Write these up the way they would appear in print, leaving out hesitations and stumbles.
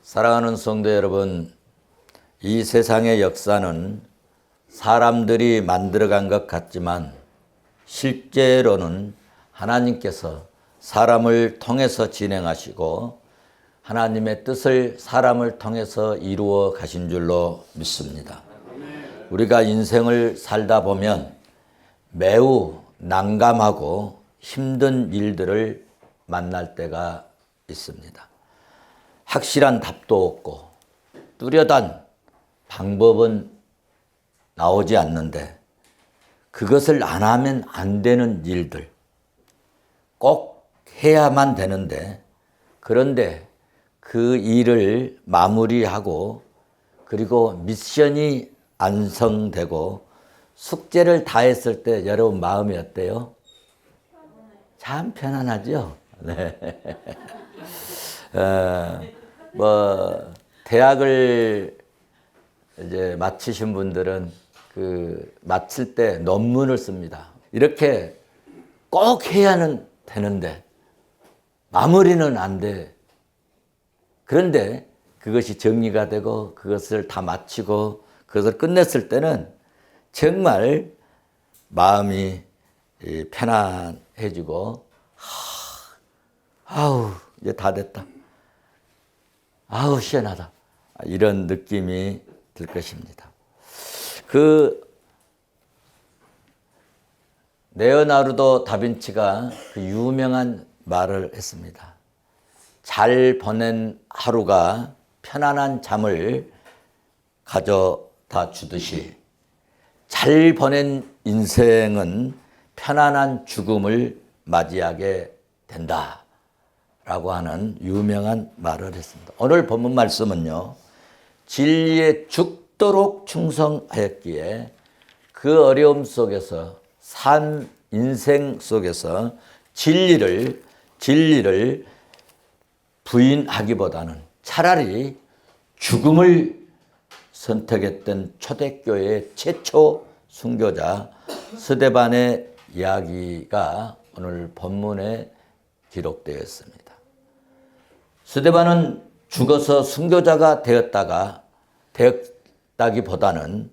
사랑하는 성도 여러분, 이 세상의 역사는 사람들이 만들어간 것 같지만 실제로는 하나님께서 사람을 통해서 진행하시고 하나님의 뜻을 사람을 통해서 이루어 가신 줄로 믿습니다. 우리가 인생을 살다 보면 매우 난감하고 힘든 일들을 만날 때가 있습니다. 확실한 답도 없고 뚜렷한 방법은 나오지 않는데 그것을 안 하면 안 되는 일들, 꼭 해야만 되는데 그런데 그 일을 마무리하고 그리고 미션이 완성되고 숙제를 다 했을 때 여러분 마음이 어때요? 참 편안하죠? 네. 대학을 이제 마치신 분들은 마칠 때 논문을 씁니다. 이렇게 꼭 해야는 되는데 마무리는 안 돼. 그런데 그것이 정리가 되고 그것을 다 마치고 그것을 끝냈을 때는 정말 마음이 편안해지고 아우 이제 다 됐다. 아우 시원하다. 이런 느낌이 들 것입니다. 레오나르도 다빈치가 그 유명한 말을 했습니다. 잘 보낸 하루가 편안한 잠을 가져다 주듯이 잘 보낸 인생은 편안한 죽음을 맞이하게 된다 라고 하는 유명한 말을 했습니다. 오늘 본문 말씀은요, 진리에 죽도록 충성하였기에 그 어려움 속에서 산 인생 속에서 진리를 부인하기보다는 차라리 죽음을 선택했던 초대교회의 최초 순교자 스데반의 이야기가 오늘 본문에 기록되어 있습니다. 스데반은 죽어서 순교자가 되었다기보다는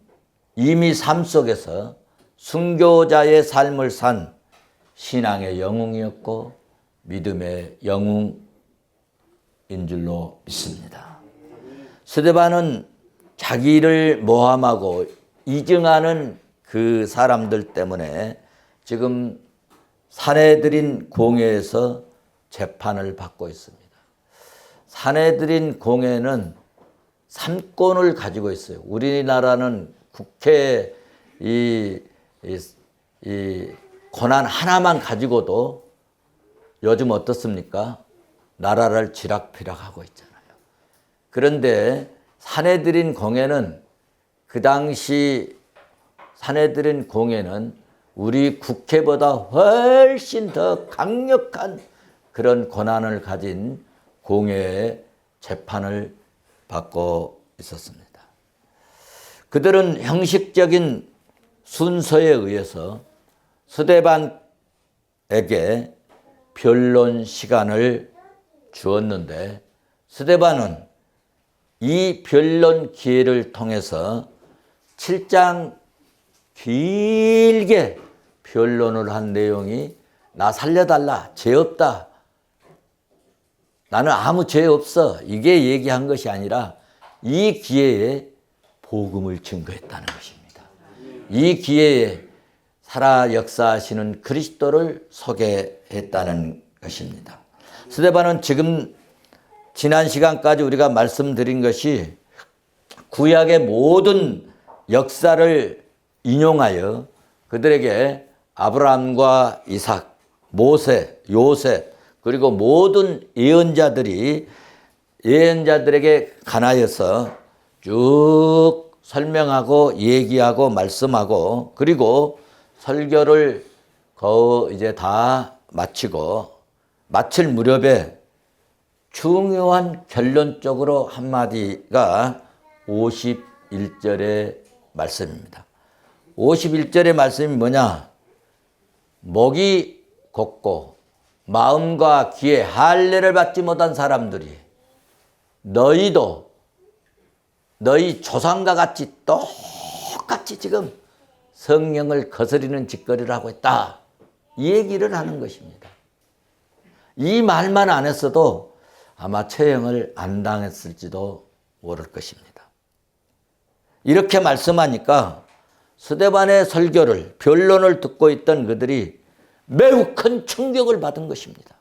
이미 삶 속에서 순교자의 삶을 산 신앙의 영웅이었고 믿음의 영웅인 줄로 믿습니다. 스데반은 자기를 모함하고 이증하는 그 사람들 때문에 지금 산헤드린 공회에서 재판을 받고 있습니다. 산헤드린 공회는 삼권을 가지고 있어요. 우리나라는 국회 이 권한 하나만 가지고도 요즘 어떻습니까? 나라를 쥐락펴락하고 있잖아요. 그런데 산헤드린 공회는 그 당시 산헤드린 공회는 우리 국회보다 훨씬 더 강력한 그런 권한을 가진 공회의 재판을 받고 있었습니다. 그들은 형식적인 순서에 의해서 스데반에게 변론 시간을 주었는데 스데반은 이 변론 기회를 통해서 7장 길게 변론을 한 내용이 나 살려달라, 죄 없다, 나는 아무 죄 없어, 이게 얘기한 것이 아니라 이 기회에 복음을 증거했다는 것입니다. 이 기회에 살아 역사하시는 그리스도를 소개했다는 것입니다. 스데반은 지난 시간까지 우리가 말씀드린 것이 구약의 모든 역사를 인용하여 그들에게 아브라함과 이삭, 모세, 요셉 그리고 모든 예언자들에게 관하여서 쭉 설명하고 얘기하고 말씀하고 그리고 설교를 이제 다 마치고 마칠 무렵에 중요한 결론적으로 한마디가 51절의 말씀입니다. 51절의 말씀이 뭐냐? 목이 곱고 마음과 귀에 할례를 받지 못한 사람들이 너희도 너희 조상과 같이 똑같이 지금 성령을 거스리는 짓거리를 하고 있다. 이 얘기를 하는 것입니다. 이 말만 안 했어도 아마 처형을 안 당했을지도 모를 것입니다. 이렇게 말씀하니까 스데반의 설교를, 변론을 듣고 있던 그들이 매우 큰 충격을 받은 것입니다.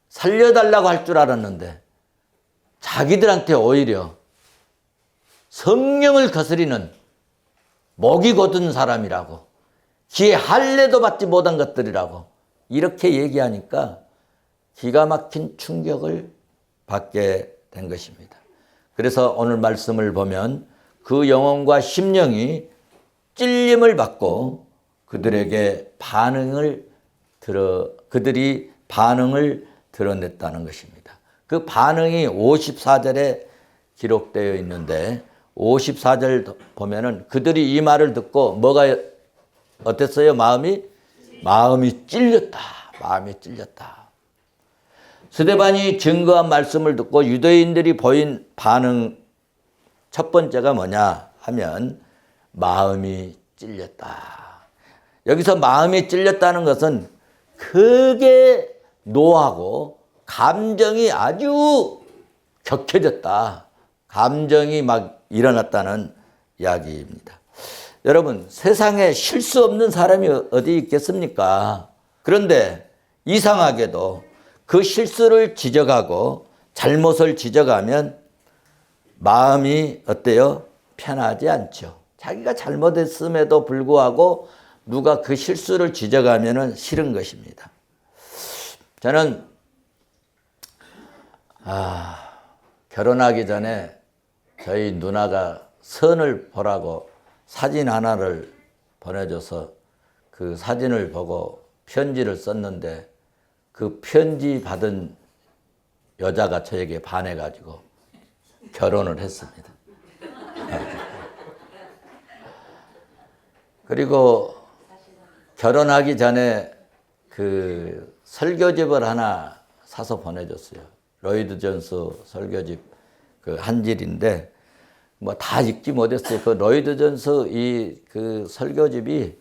살려달라고 할 줄 알았는데 자기들한테 오히려 성령을 거스리는 목이 곧은 사람이라고, 기회 할례도 받지 못한 것들이라고 이렇게 얘기하니까 기가 막힌 충격을 받게 된 것입니다. 그래서 오늘 말씀을 보면 그 영혼과 심령이 찔림을 받고 그들이 반응을 드러냈다는 것입니다. 그 반응이 54절에 기록되어 있는데 54절 보면은 그들이 이 말을 듣고 뭐가 어땠어요? 마음이 찔렸다. 마음이 찔렸다. 스데반이 증거한 말씀을 듣고 유대인들이 보인 반응 첫 번째가 뭐냐 하면 마음이 찔렸다. 여기서 마음이 찔렸다는 것은 크게 노하고 감정이 아주 격해졌다. 감정이 막 일어났다는 이야기입니다. 여러분, 세상에 실수 없는 사람이 어디 있겠습니까? 그런데 이상하게도 그 실수를 지적하고 잘못을 지적하면 마음이 어때요? 편하지 않죠. 자기가 잘못했음에도 불구하고 누가 그 실수를 지적하면 싫은 것입니다. 저는 결혼하기 전에 저희 누나가 선을 보라고 사진 하나를 보내줘서 그 사진을 보고 편지를 썼는데 그 편지 받은 여자가 저에게 반해가지고 결혼을 했습니다. 그리고 결혼하기 전에 그 설교집을 하나 사서 보내줬어요. 로이드 존스 설교집 그 한 질인데 뭐 다 읽지 못했어요. 그 로이드 존스 그 설교집이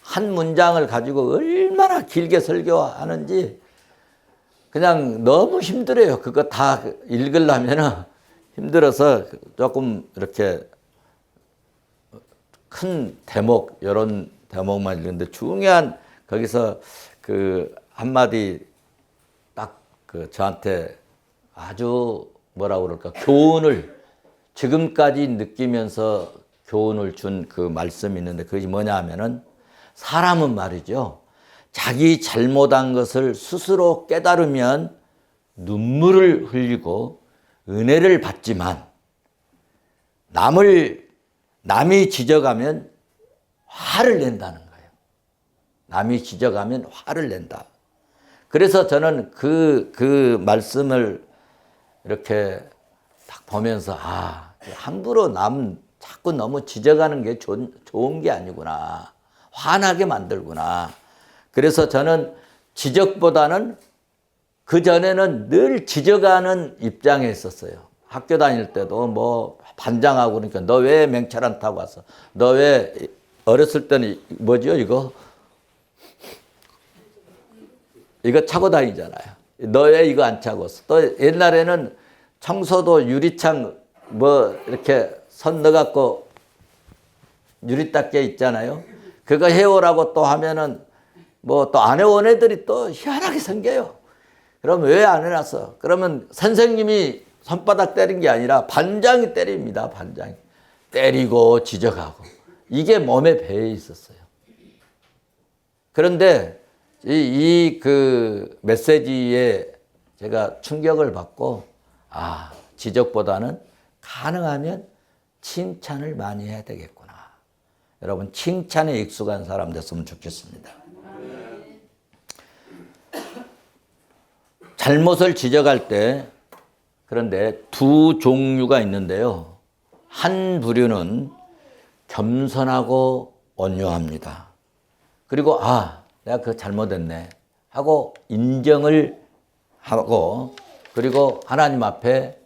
한 문장을 가지고 얼마나 길게 설교하는지 그냥 너무 힘들어요. 그거 다 읽으려면 힘들어서 조금 이렇게 큰 대목, 이런 대목만 읽는데 중요한 거기서 그 한마디 딱 그 저한테 아주 뭐라고 그럴까, 교훈을 지금까지 느끼면서 교훈을 준 그 말씀이 있는데 그게 뭐냐 하면은 사람은 말이죠. 자기 잘못한 것을 스스로 깨달으면 눈물을 흘리고 은혜를 받지만 남이 지적하면 화를 낸다는 거예요. 남이 지적하면 화를 낸다. 그래서 저는 그 말씀을 이렇게 딱 보면서 함부로 남 자꾸 너무 지적하는 게 좋은 게 아니구나. 화나게 만들구나. 그래서 저는 지적보다는 그전에는 늘 지적하는 입장에 있었어요. 학교 다닐 때도 뭐 반장하고 그러니까 너 왜 맹철 안 타고 왔어? 너 왜 어렸을 때는 뭐죠 이거 차고 다니잖아요. 너 왜 이거 안 차고 왔어? 또 옛날에는 청소도 유리창 뭐 이렇게 선 넣어갖고 유리 닦게 있잖아요. 그거 해오라고 또 하면은 뭐 또 안 해온 애들이 또 희한하게 생겨요. 그럼 왜 안 해놨어? 그러면 선생님이 손바닥 때린 게 아니라 반장이 때립니다. 반장이. 때리고 지적하고. 이게 몸에 배에 있었어요. 그런데 그 메시지에 제가 충격을 받고 지적보다는 가능하면 칭찬을 많이 해야 되겠구나. 여러분 칭찬에 익숙한 사람 됐으면 좋겠습니다. 잘못을 지적할 때 그런데 두 종류가 있는데요. 한 부류는 겸손하고 온유합니다. 그리고 내가 그거 잘못했네 하고 인정을 하고 그리고 하나님 앞에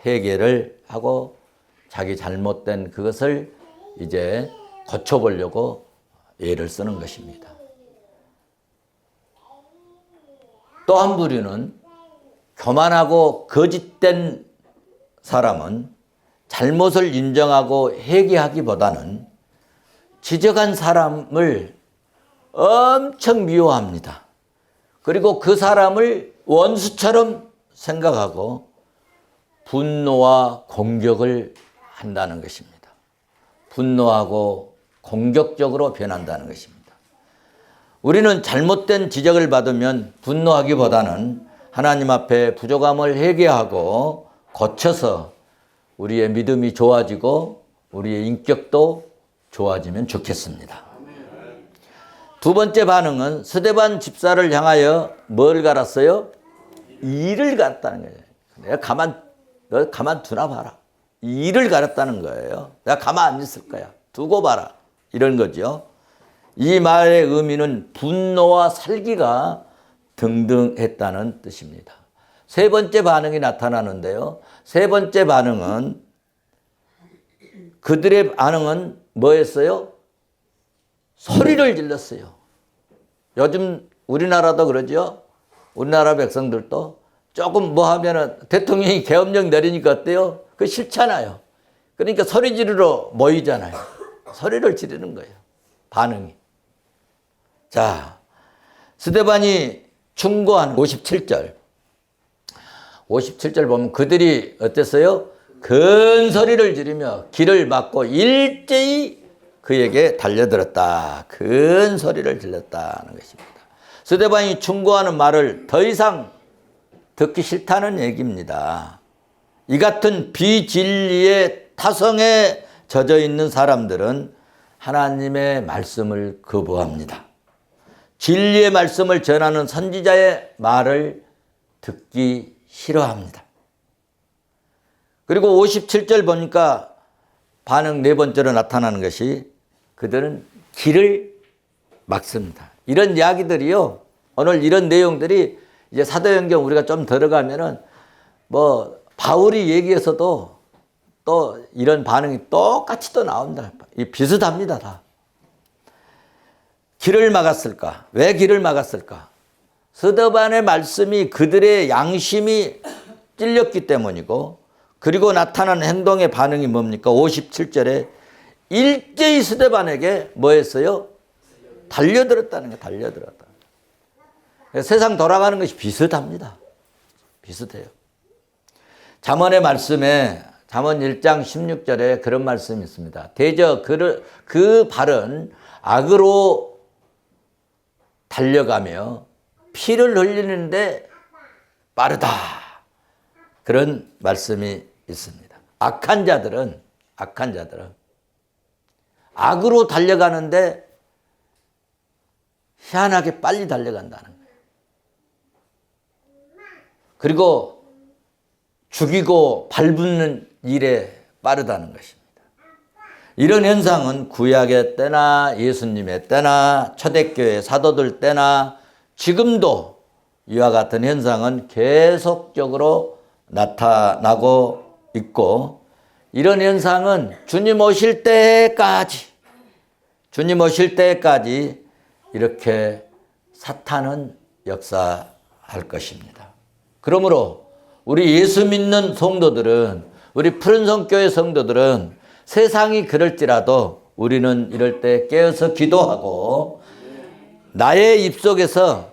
회개를 하고 자기 잘못된 그것을 이제 고쳐보려고 애를 쓰는 것입니다. 또 한 부류는 교만하고 거짓된 사람은 잘못을 인정하고 회개하기보다는 지적한 사람을 엄청 미워합니다. 그리고 그 사람을 원수처럼 생각하고 분노와 공격을 한다는 것입니다. 분노하고 공격적으로 변한다는 것입니다. 우리는 잘못된 지적을 받으면 분노하기보다는 하나님 앞에 부족함을 회개하고 고쳐서 우리의 믿음이 좋아지고 우리의 인격도 좋아지면 좋겠습니다. 두 번째 반응은 스데반 집사를 향하여 뭘 갈았어요? 이를 갈았다는 거예요. 내가 너 가만 두나 봐라. 이를 갈았다는 거예요. 내가 가만 안 있을 거야. 두고 봐라. 이런 거죠. 이 말의 의미는 분노와 살기가 등등했다는 뜻입니다. 세 번째 반응이 나타나는데요. 세 번째 반응은 그들의 반응은 뭐였어요? 소리를 질렀어요. 요즘 우리나라도 그러죠. 우리나라 백성들도 조금 뭐 하면은 대통령이 계엄령 내리니까 어때요? 그거 싫잖아요. 그러니까 소리 지르러 모이잖아요. 소리를 지르는 거예요. 반응이. 자, 스데반이 충고한 57절. 57절 보면 그들이 어땠어요? 큰 소리를 지르며 길을 막고 일제히 그에게 달려들었다. 큰 소리를 질렀다는 것입니다. 스데반이 충고하는 말을 더 이상 듣기 싫다는 얘기입니다. 이 같은 비진리의 타성에 젖어 있는 사람들은 하나님의 말씀을 거부합니다. 진리의 말씀을 전하는 선지자의 말을 듣기 싫어합니다. 그리고 57절 보니까 반응 네 번째로 나타나는 것이 그들은 길을 막습니다. 이런 이야기들이요. 오늘 이런 내용들이 이제 사도행전 우리가 좀 들어가면은 뭐 바울이 얘기해서도 또 이런 반응이 똑같이 또 나온다. 이 비슷합니다, 다. 길을 막았을까? 왜 길을 막았을까? 스데반의 말씀이 그들의 양심이 찔렸기 때문이고 그리고 나타난 행동의 반응이 뭡니까? 57절에 일제히 스데반에게 뭐 했어요? 달려들었다는 거예요. 달려들었다. 세상 돌아가는 것이 비슷합니다. 비슷해요. 잠언의 말씀에 잠언 1장 16절에 그런 말씀이 있습니다. 대저 그 발은 악으로 달려가며 피를 흘리는데 빠르다. 그런 말씀이 있습니다. 악한 자들은 악으로 달려가는데 희한하게 빨리 달려간다는 거예요. 그리고 죽이고 밟는 일에 빠르다는 것입니다. 이런 현상은 구약의 때나 예수님의 때나 초대교회 사도들 때나 지금도 이와 같은 현상은 계속적으로 나타나고 있고 이런 현상은 주님 오실 때까지 이렇게 사탄은 역사할 것입니다. 그러므로 우리 예수 믿는 성도들은 우리 푸른성교회 성도들은 세상이 그럴지라도 우리는 이럴 때 깨어서 기도하고 나의 입속에서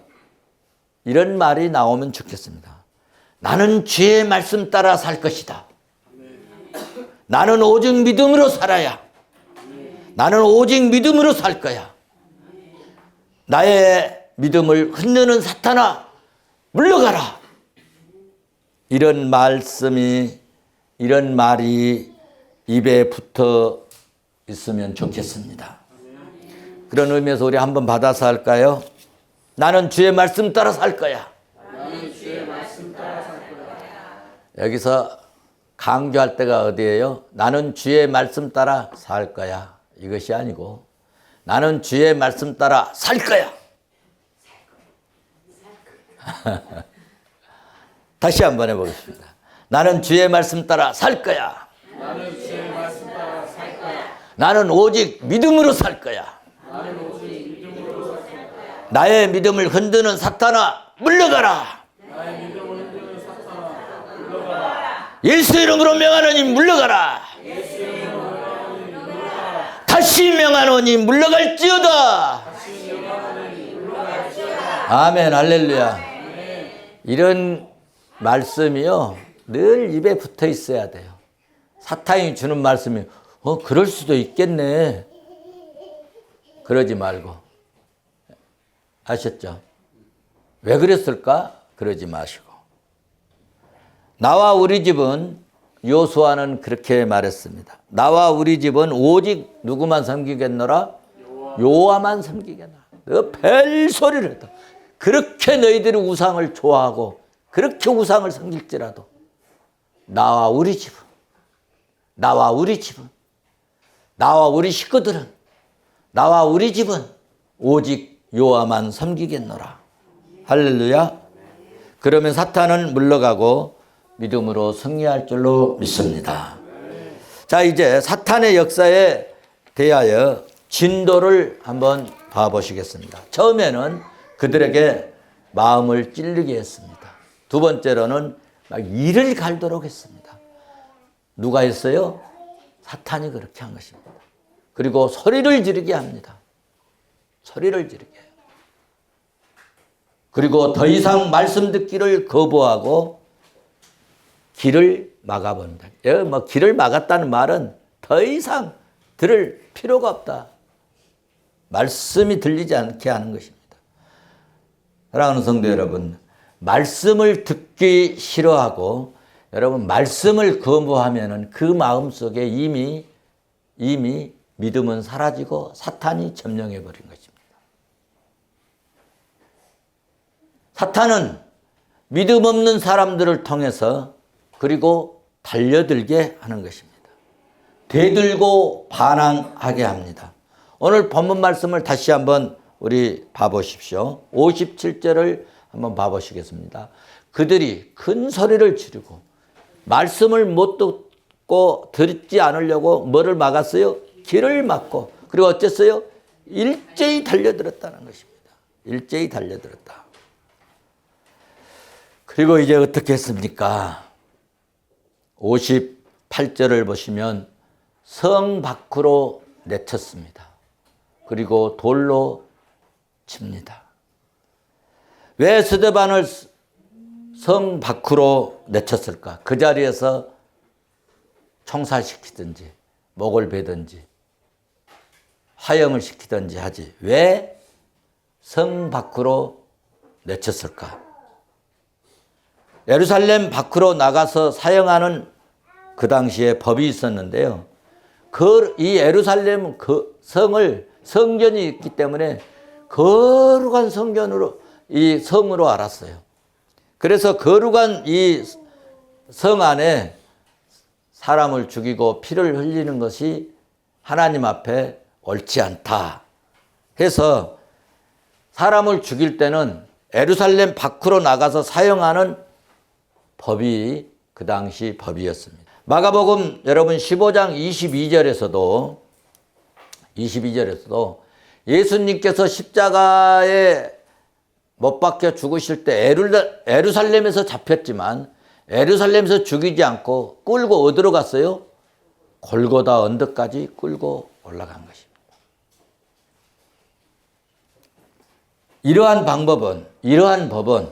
이런 말이 나오면 좋겠습니다. 나는 주의 말씀 따라 살 것이다. 나는 오직 믿음으로 살아야. 나는 오직 믿음으로 살 거야. 나의 믿음을 흔드는 사탄아 물러가라. 이런 말씀이 이런 말이 입에 붙어 있으면 좋겠습니다. 그런 의미에서 우리 한번 받아서 할까요? 나는 주의 말씀 따라 살 거야. 여기서 강조할 때가 어디예요? 나는 주의 말씀 따라 살 거야. 이것이 아니고 나는 주의 말씀 따라 살 거야. 다시 한번 해보겠습니다. 나는 주의 말씀 따라 살 거야. 나는 주의 말씀 따라 살 거야. 나는 오직 믿음으로 살 거야. 나는 오직 믿음으로 살 거야. 나의 믿음을 흔드는 사탄아 물러가라. 나의 믿음을 흔드는 사탄아 물러가라. 예수 이름으로 명하노니 물러가라. 예수 이름으로 명하노니 물러가라. 다시 명하노니 물러갈지어다. 다시 명하노니 물러갈지어다. 아멘 할렐루야. 이런 말씀이요 늘 입에 붙어 있어야 돼요. 사탄이 주는 말씀이 그럴 수도 있겠네 그러지 말고, 아셨죠? 왜 그랬을까? 그러지 마시고. 나와 우리 집은, 요수아는 그렇게 말했습니다. 나와 우리 집은 오직 누구만 섬기겠노라? 여호와만 섬기겠노라. 너 벨소리를 했다. 그렇게 너희들이 우상을 좋아하고 그렇게 우상을 섬길지라도 나와 우리 집은, 나와 우리 집은, 나와 우리 식구들은, 나와 우리 집은 오직 여호와만 섬기겠노라. 할렐루야. 그러면 사탄은 물러가고 믿음으로 승리할 줄로 믿습니다. 자, 이제 사탄의 역사에 대하여 진도를 한번 봐보시겠습니다. 처음에는 그들에게 마음을 찔리게 했습니다. 두 번째로는 막 이를 갈도록 했습니다. 누가 했어요? 사탄이 그렇게 한 것입니다. 그리고 소리를 지르게 합니다. 소리를 지르게 해요. 그리고 더 이상 말씀 듣기를 거부하고 길을 막아버린다. 뭐 길을 막았다는 말은 더 이상 들을 필요가 없다. 말씀이 들리지 않게 하는 것입니다. 사랑하는 성도 여러분, 말씀을 듣기 싫어하고 여러분 말씀을 거부하면은 그 마음속에 이미 믿음은 사라지고 사탄이 점령해 버린 것입니다. 사탄은 믿음 없는 사람들을 통해서 그리고 달려들게 하는 것입니다. 대들고 반항하게 합니다. 오늘 본문 말씀을 다시 한번 우리 봐보십시오. 57절을 한번 봐보시겠습니다. 그들이 큰 소리를 지르고 말씀을 못 듣고 듣지 않으려고 뭐를 막았어요? 길을 막고, 그리고 어쨌어요? 일제히 달려들었다는 것입니다. 일제히 달려들었다. 그리고 이제 어떻게 했습니까? 58절을 보시면 성 밖으로 내쳤습니다. 그리고 돌로 칩니다. 왜 스데반을 성 밖으로 내쳤을까? 그 자리에서 총살시키든지 목을 베든지 화형을 시키든지 하지 왜 성 밖으로 내쳤을까? 예루살렘 밖으로 나가서 사형하는 그 당시에 법이 있었는데요. 이 예루살렘 그 성을 성전이 있기 때문에 거룩한 성전으로 이 성으로 알았어요. 그래서 거룩한 이 성 안에 사람을 죽이고 피를 흘리는 것이 하나님 앞에 옳지 않다 해서 사람을 죽일 때는 예루살렘 밖으로 나가서 사형하는 법이 그 당시 법이었습니다. 마가복음 여러분 15장 22절에서도 예수님께서 십자가에 못 박혀 죽으실 때 예루살렘에서 잡혔지만 예루살렘에서 죽이지 않고 끌고 어디로 갔어요? 골고다 언덕까지 끌고 올라간 것입니다. 이러한 법은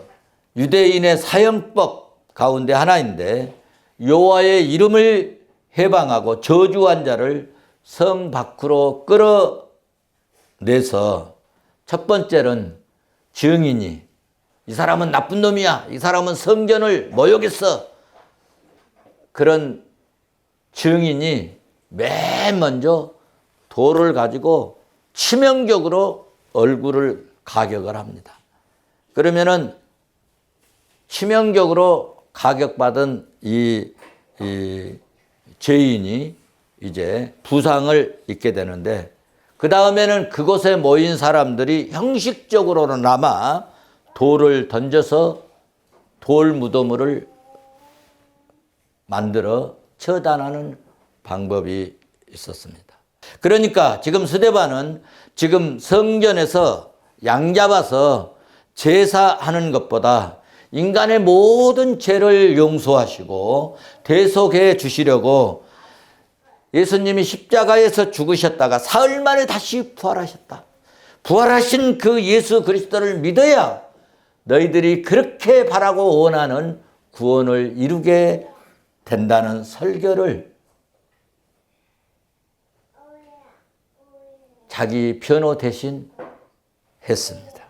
유대인의 사형법 가운데 하나인데 여호와의 이름을 해방하고 저주한 자를 성 밖으로 끌어내서 첫 번째는 증인이 이 사람은 나쁜 놈이야, 이 사람은 성전을 모욕했어, 그런 증인이 맨 먼저 돌을 가지고 치명적으로 얼굴을 가격을 합니다. 그러면은 치명적으로 가격받은 이 죄인이 이제 부상을 입게 되는데 그 다음에는 그곳에 모인 사람들이 형식적으로나마 돌을 던져서 돌 무덤을 만들어 처단하는 방법이 있었습니다. 그러니까 지금 스데반은 지금 성전에서 양 잡아서 제사하는 것보다 인간의 모든 죄를 용서하시고 대속해 주시려고 예수님이 십자가에서 죽으셨다가 사흘 만에 다시 부활하셨다. 부활하신 그 예수 그리스도를 믿어야 너희들이 그렇게 바라고 원하는 구원을 이루게 된다는 설교를 자기 변호 대신 했습니다.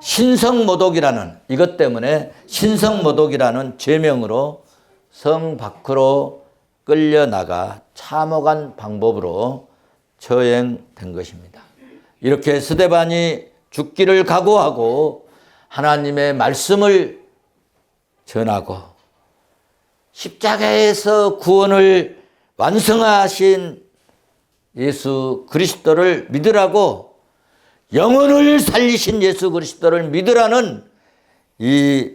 신성모독이라는, 이것 때문에 신성모독이라는 죄명으로 성 밖으로 끌려나가 참혹한 방법으로 처형된 것입니다. 이렇게 스데반이 죽기를 각오하고 하나님의 말씀을 전하고 십자가에서 구원을 완성하신 예수 그리스도를 믿으라고, 영혼을 살리신 예수 그리스도를 믿으라는 이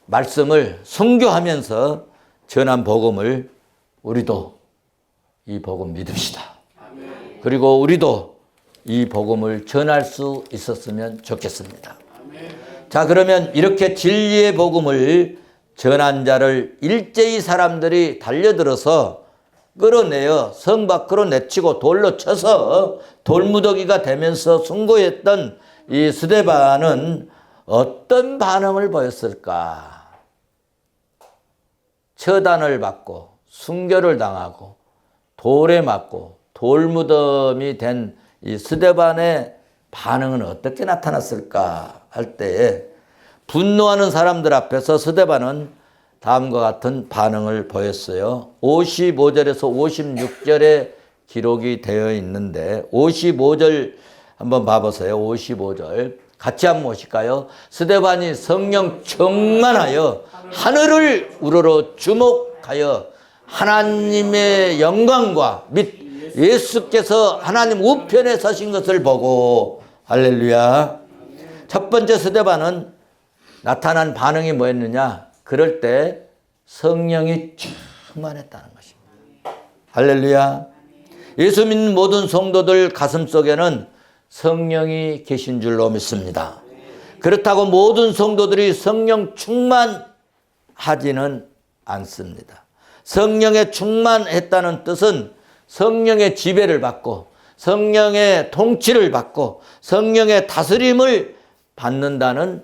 말씀을 선교하면서 전한 복음을 우리도 이 복음 믿읍시다. 그리고 우리도 이 복음을 전할 수 있었으면 좋겠습니다. 자, 그러면 이렇게 진리의 복음을 전한 자를 일제히 사람들이 달려들어서 끌어내어 성 밖으로 내치고 돌로 쳐서 돌무더기가 되면서 순교했던 이 스데반은 어떤 반응을 보였을까? 처단을 받고 순교를 당하고 돌에 맞고 돌무덤이 된 이 스데반의 반응은 어떻게 나타났을까 할 때에 분노하는 사람들 앞에서 스데반은 다음과 같은 반응을 보였어요. 55절에서 56절에 기록이 되어 있는데 55절 한번 봐보세요. 55절 같이 한번 보실까요? 스데반이 성령 충만하여 하늘을 우러러 주목하여 하나님의 영광과 및 예수께서 하나님 우편에 서신 것을 보고, 할렐루야. 첫 번째 스데반은 나타난 반응이 뭐였느냐? 그럴 때 성령이 충만했다는 것입니다. 할렐루야. 예수 믿는 모든 성도들 가슴속에는 성령이 계신 줄로 믿습니다. 그렇다고 모든 성도들이 성령 충만하지는 않습니다. 성령에 충만했다는 뜻은 성령의 지배를 받고 성령의 통치를 받고 성령의 다스림을 받는다는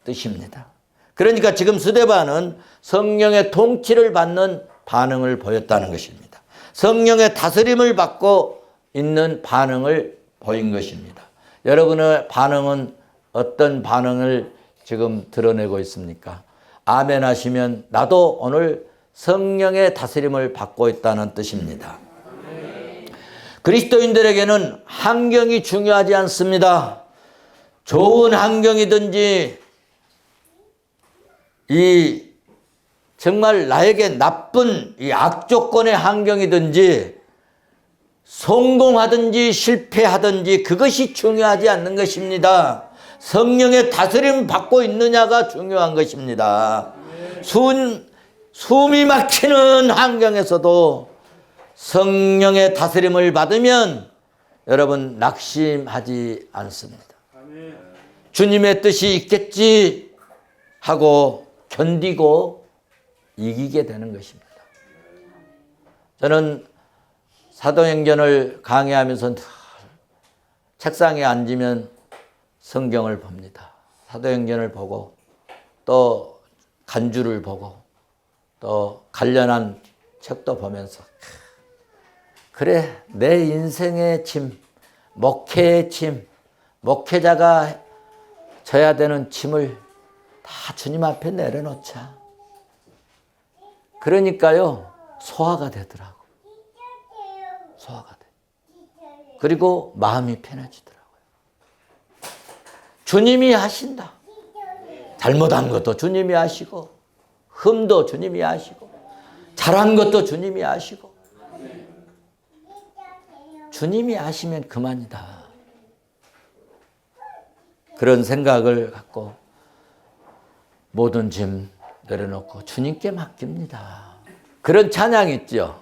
뜻입니다. 그러니까 지금 스데반은 성령의 통치를 받는 반응을 보였다는 것입니다. 성령의 다스림을 받고 있는 반응을 보인 것입니다. 여러분의 반응은 어떤 반응을 지금 드러내고 있습니까? 아멘 하시면 나도 오늘 성령의 다스림을 받고 있다는 뜻입니다. 그리스도인들에게는 환경이 중요하지 않습니다. 좋은 환경이든지 이 정말 나에게 나쁜 이 악조건의 환경이든지 성공하든지 실패하든지 그것이 중요하지 않는 것입니다. 성령의 다스림 받고 있느냐가 중요한 것입니다. 숨이 막히는 환경에서도 성령의 다스림을 받으면 여러분 낙심하지 않습니다. 주님의 뜻이 있겠지 하고 견디고 이기게 되는 것입니다. 저는 사도행전을 강의하면서 책상에 앉으면 성경을 봅니다. 사도행전을 보고 또 간주를 보고 또 관련한 책도 보면서 그래, 내 인생의 짐, 목회의 짐, 목회자가 져야 되는 짐을 다 주님 앞에 내려놓자. 그러니까요, 소화가 되더라고. 소화가 돼. 그리고 마음이 편해지더라고요. 주님이 하신다. 잘못한 것도 주님이 하시고, 흠도 주님이 하시고, 잘한 것도 주님이 하시고, 주님이 하시면 그만이다. 그런 생각을 갖고 모든 짐 내려놓고 주님께 맡깁니다. 그런 찬양 있죠.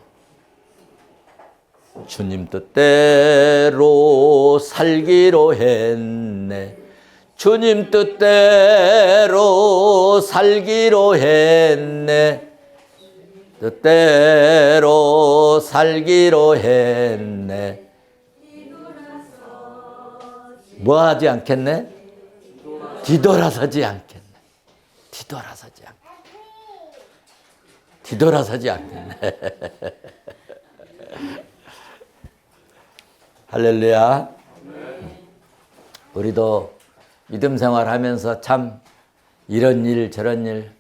주님 뜻대로 살기로 했네. 주님 뜻대로 살기로 했네. 뜻대로 살기로 했네. 뭐 하지 않겠네? 뒤돌아서지 않겠네. 뒤돌아서지 않겠네. 뒤돌아서지 않겠네. 할렐루야. 우리도 믿음 생활하면서 참 이런 일 저런 일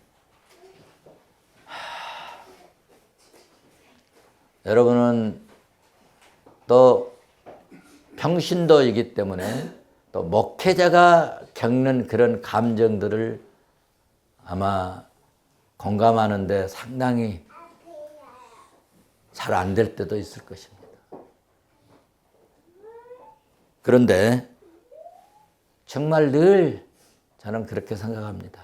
여러분은 또 평신도이기 때문에 또 목회자가 겪는 그런 감정들을 아마 공감하는데 상당히 잘 안 될 때도 있을 것입니다. 그런데 정말 늘 저는 그렇게 생각합니다.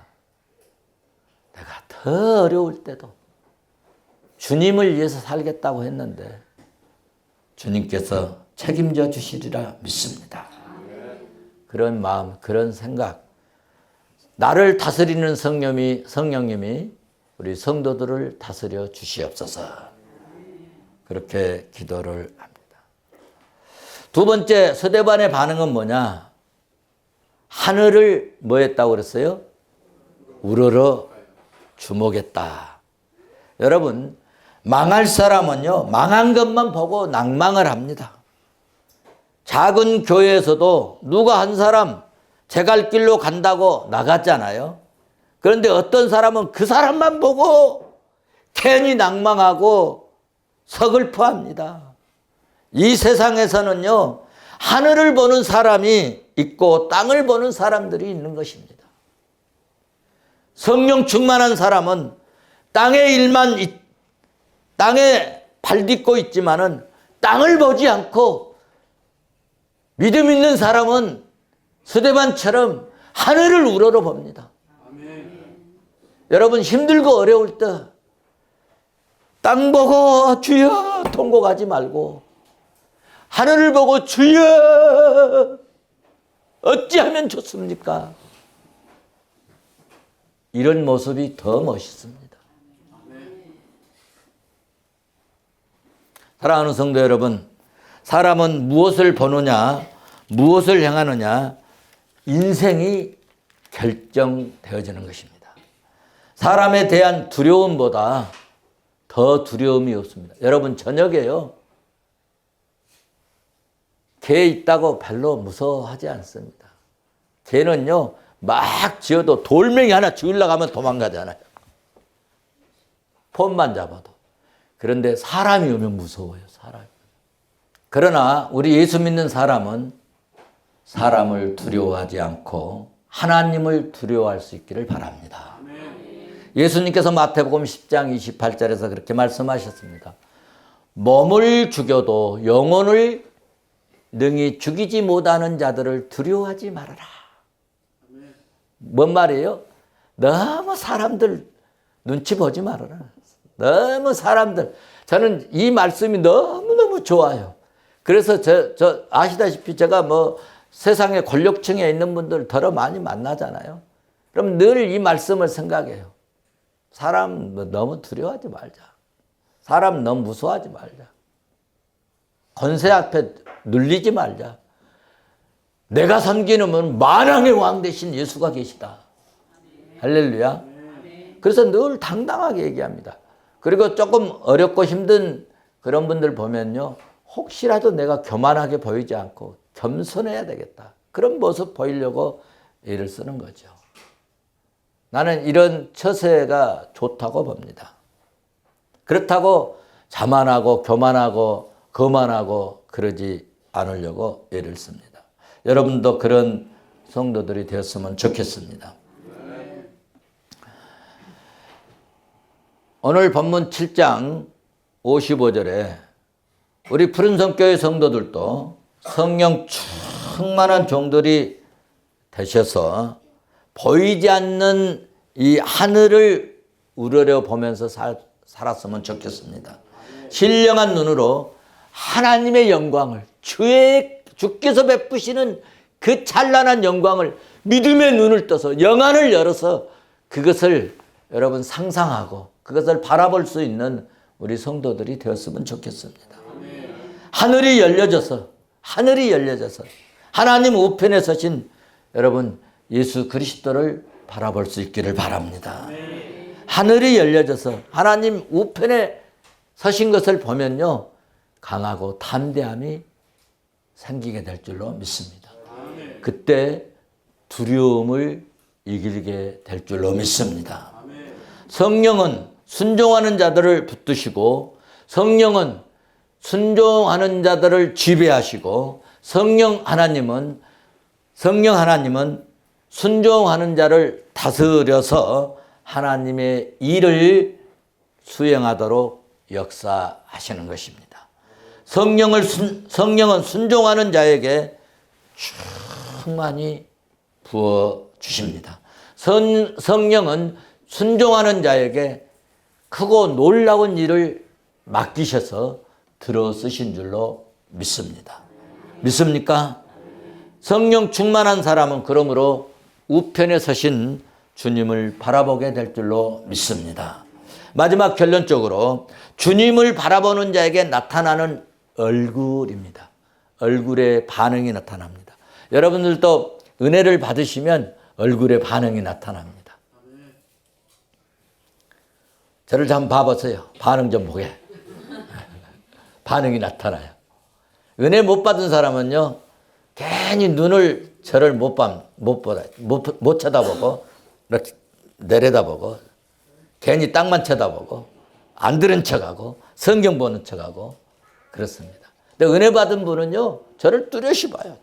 내가 더 어려울 때도 주님을 위해서 살겠다고 했는데 주님께서 책임져 주시리라 믿습니다. 그런 마음, 그런 생각. 나를 다스리는 성령님이 우리 성도들을 다스려 주시옵소서. 그렇게 기도를 합니다. 두 번째 서대반의 반응은 뭐냐? 하늘을 뭐 했다고 그랬어요? 우러러 주목했다. 여러분, 망할 사람은요, 망한 것만 보고 낭망을 합니다. 작은 교회에서도 누가 한 사람 제 갈 길로 간다고 나갔잖아요. 그런데 어떤 사람은 그 사람만 보고 괜히 낭망하고 서글퍼합니다. 이 세상에서는요, 하늘을 보는 사람이 있고 땅을 보는 사람들이 있는 것입니다. 성령 충만한 사람은 땅에 발 딛고 있지만은 땅을 보지 않고 믿음 있는 사람은 스데반처럼 하늘을 우러러 봅니다. 아멘. 여러분 힘들고 어려울 때 땅 보고 주여 통곡하지 말고 하늘을 보고 주여 어찌하면 좋습니까? 이런 모습이 더 멋있습니다. 사랑하는 성도 여러분, 사람은 무엇을 보느냐, 무엇을 향하느냐, 인생이 결정되어지는 것입니다. 사람에 대한 두려움보다 더 두려움이 없습니다. 여러분, 저녁에요, 개 있다고 별로 무서워하지 않습니다. 개는요, 막 지어도 돌멩이 하나 지으려고 하면 도망가잖아요. 폰만 잡아도. 그런데 사람이 오면 무서워요, 사람이. 그러나 우리 예수 믿는 사람은 사람을 두려워하지 않고 하나님을 두려워할 수 있기를 바랍니다. 예수님께서 마태복음 10장 28절에서 그렇게 말씀하셨습니다. 몸을 죽여도 영혼을 능히 죽이지 못하는 자들을 두려워하지 말아라. 뭔 말이에요? 너무 사람들 눈치 보지 말아라. 너무 사람들. 저는 이 말씀이 너무너무 좋아요. 그래서 저 아시다시피 제가 뭐 세상에 권력층에 있는 분들 더러 많이 만나잖아요. 그럼 늘 이 말씀을 생각해요. 사람 너무 두려워하지 말자. 사람 너무 무서워하지 말자. 권세 앞에 눌리지 말자. 내가 섬기는 만왕의 왕 대신 예수가 계시다. 할렐루야. 그래서 늘 당당하게 얘기합니다. 그리고 조금 어렵고 힘든 그런 분들 보면요, 혹시라도 내가 교만하게 보이지 않고 겸손해야 되겠다. 그런 모습 보이려고 애를 쓰는 거죠. 나는 이런 처세가 좋다고 봅니다. 그렇다고 자만하고 교만하고 거만하고 그러지 않으려고 애를 씁니다. 여러분도 그런 성도들이 되었으면 좋겠습니다. 오늘 본문 7장 55절에 우리 푸른성교회 성도들도 성령 충만한 종들이 되셔서 보이지 않는 이 하늘을 우러려 보면서 살았으면 좋겠습니다. 신령한 눈으로 하나님의 영광을 주께서 베푸시는 그 찬란한 영광을 믿음의 눈을 떠서 영안을 열어서 그것을 여러분 상상하고 그것을 바라볼 수 있는 우리 성도들이 되었으면 좋겠습니다. 하늘이 열려져서 하나님 우편에 서신 여러분 예수 그리스도를 바라볼 수 있기를 바랍니다. 하늘이 열려져서 하나님 우편에 서신 것을 보면요 강하고 담대함이 생기게 될 줄로 믿습니다. 그때 두려움을 이기게 될 줄로 믿습니다. 성령은 순종하는 자들을 붙드시고 성령은 순종하는 자들을 지배하시고 성령 하나님은 순종하는 자를 다스려서 하나님의 일을 수행하도록 역사하시는 것입니다. 성령은 순종하는 자에게 충만히 부어 주십니다. 성령은 순종하는 자에게 크고 놀라운 일을 맡기셔서 들어 쓰신 줄로 믿습니다. 믿습니까? 성령 충만한 사람은 그러므로 우편에 서신 주님을 바라보게 될 줄로 믿습니다. 마지막 결론적으로 주님을 바라보는 자에게 나타나는 얼굴입니다. 얼굴의 반응이 나타납니다. 여러분들도 은혜를 받으시면 얼굴의 반응이 나타납니다. 저를 좀 봐보세요. 반응 좀 보게. 반응이 나타나요. 은혜 못 받은 사람은요, 괜히 눈을 저를 못 쳐다보고, 이렇게 내려다보고, 괜히 땅만 쳐다보고, 안 들은 척하고, 성경 보는 척하고, 그렇습니다. 근데 은혜 받은 분은요, 저를 뚜렷이 봐요.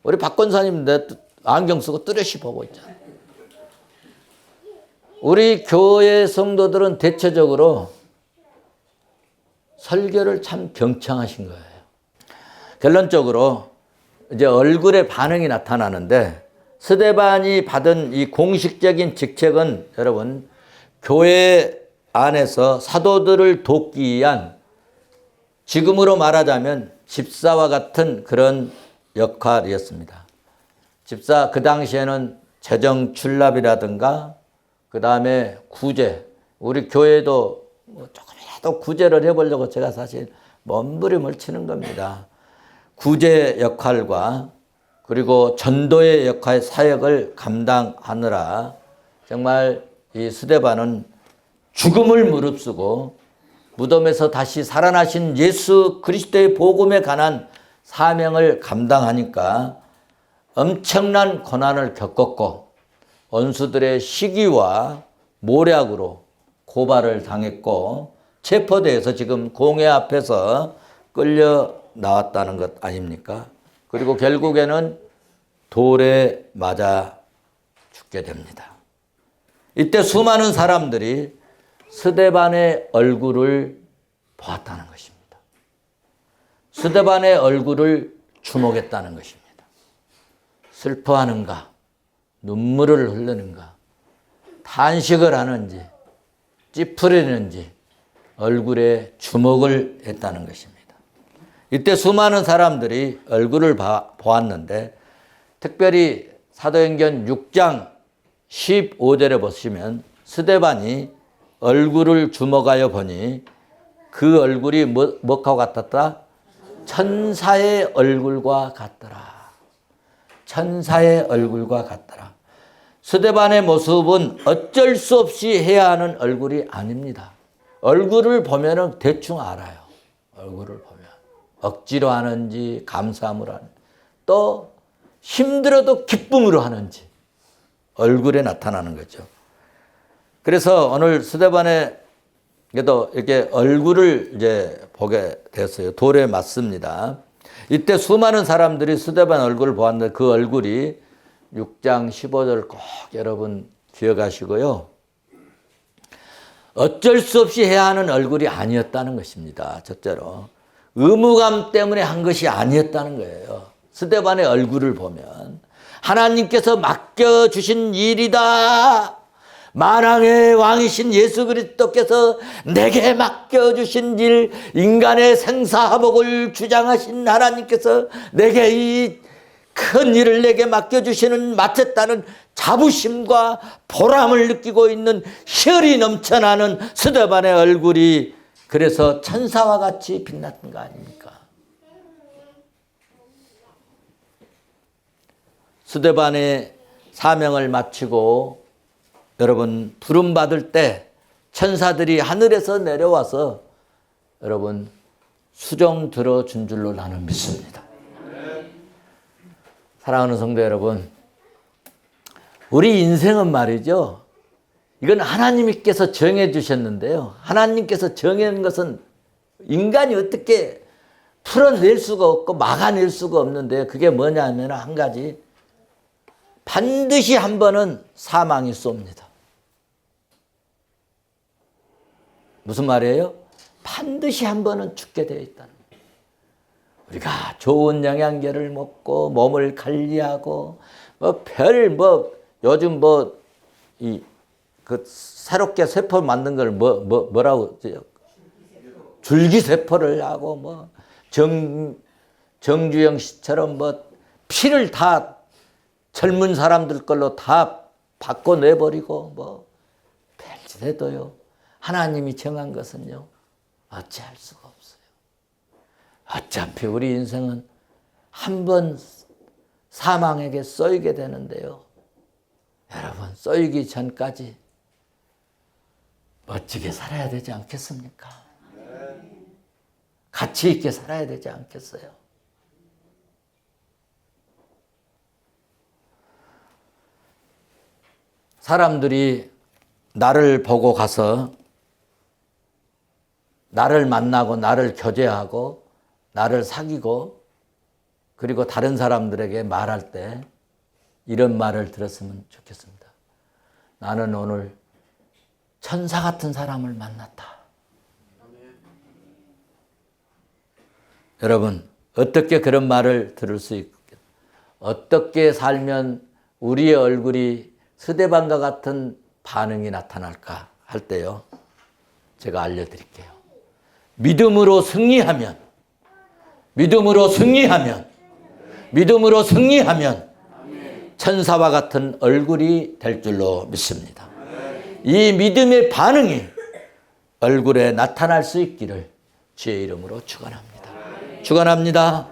우리 박 권사님 내 안경 쓰고 뚜렷이 보고 있잖아요. 우리 교회 성도들은 대체적으로 설교를 참 경청하신 거예요. 결론적으로 이제 얼굴에 반응이 나타나는데 스데반이 받은 이 공식적인 직책은 여러분 교회 안에서 사도들을 돕기 위한 지금으로 말하자면 집사와 같은 그런 역할이었습니다. 집사 그 당시에는 재정 출납이라든가 그 다음에 구제 우리 교회도 조금이라도 구제를 해보려고 제가 사실 몸부림을 치는 겁니다. 구제 역할과 그리고 전도의 역할 사역을 감당하느라 정말 이 스데반은 죽음을 무릅쓰고 무덤에서 다시 살아나신 예수 그리스도의 복음에 관한 사명을 감당하니까 엄청난 고난을 겪었고 원수들의 시기와 모략으로 고발을 당했고 체포돼서 지금 공회 앞에서 끌려 나왔다는 것 아닙니까? 그리고 결국에는 돌에 맞아 죽게 됩니다. 이때 수많은 사람들이 스데반의 얼굴을 보았다는 것입니다. 스데반의 얼굴을 주목했다는 것입니다. 슬퍼하는가, 눈물을 흘리는가, 탄식을 하는지, 찌푸리는지 얼굴에 주목을 했다는 것입니다. 이때 수많은 사람들이 얼굴을 보았는데 특별히 사도행전 6장 15절에 보시면 스데반이 얼굴을 주목하여 보니 그 얼굴이 뭐하고 같았다? 천사의 얼굴과 같더라. 천사의 얼굴과 같더라. 스데반의 모습은 어쩔 수 없이 해야 하는 얼굴이 아닙니다. 얼굴을 보면 대충 알아요. 얼굴을 보면. 억지로 하는지 감사함으로 하는지 또 힘들어도 기쁨으로 하는지 얼굴에 나타나는 거죠. 그래서 오늘 스데반의 그래도 이렇게 얼굴을 이제 보게 됐어요. 돌에 맞습니다. 이때 수많은 사람들이 스데반 얼굴을 보았는데 그 얼굴이 6장 15절 꼭 여러분 기억하시고요. 어쩔 수 없이 해야 하는 얼굴이 아니었다는 것입니다. 첫째로. 의무감 때문에 한 것이 아니었다는 거예요. 스데반의 얼굴을 보면 하나님께서 맡겨주신 일이다. 만왕의 왕이신 예수 그리스도께서 내게 맡겨주신 일, 인간의 생사화복을 주장하신 하나님께서 내게 이 큰 일을 내게 맡겨주시는 맡았다는 자부심과 보람을 느끼고 있는 혈이 넘쳐나는 스데반의 얼굴이 그래서 천사와 같이 빛났던 거 아닙니까? 스데반의 사명을 마치고 여러분 부름받을 때 천사들이 하늘에서 내려와서 여러분 수종 들어준 줄로 나는 믿습니다. 사랑하는 성도 여러분, 우리 인생은 말이죠. 이건 하나님께서 정해 주셨는데요. 하나님께서 정한 것은 인간이 어떻게 풀어낼 수가 없고 막아낼 수가 없는데요. 그게 뭐냐면 한 가지. 반드시 한 번은 사망이 쏩니다. 무슨 말이에요? 반드시 한 번은 죽게 되어 있다는 거예요. 우리가 좋은 영양제를 먹고 몸을 관리하고 요즘 그 새롭게 세포 만든 걸 뭐라고 줄기세포를 하고 정주영 씨처럼 피를 다 젊은 사람들 걸로 다 바꿔내버리고 별짓 해도요. 하나님이 정한 것은요. 어찌할 수가 없어요. 어차피 우리 인생은 한 번 사망에게 쏘이게 되는데요. 여러분 쏘이기 전까지 멋지게 살아야 되지 않겠습니까? 가치 있게 살아야 되지 않겠어요? 사람들이 나를 보고 가서 나를 만나고 나를 교제하고 나를 사귀고 그리고 다른 사람들에게 말할 때 이런 말을 들었으면 좋겠습니다. 나는 오늘 천사 같은 사람을 만났다. 여러분 어떻게 그런 말을 들을 수 있겠어요? 어떻게 살면 우리의 얼굴이 스데반과 같은 반응이 나타날까 할 때요. 제가 알려드릴게요. 믿음으로 승리하면 천사와 같은 얼굴이 될 줄로 믿습니다. 이 믿음의 반응이 얼굴에 나타날 수 있기를 주의 이름으로 축원합니다. 축원합니다.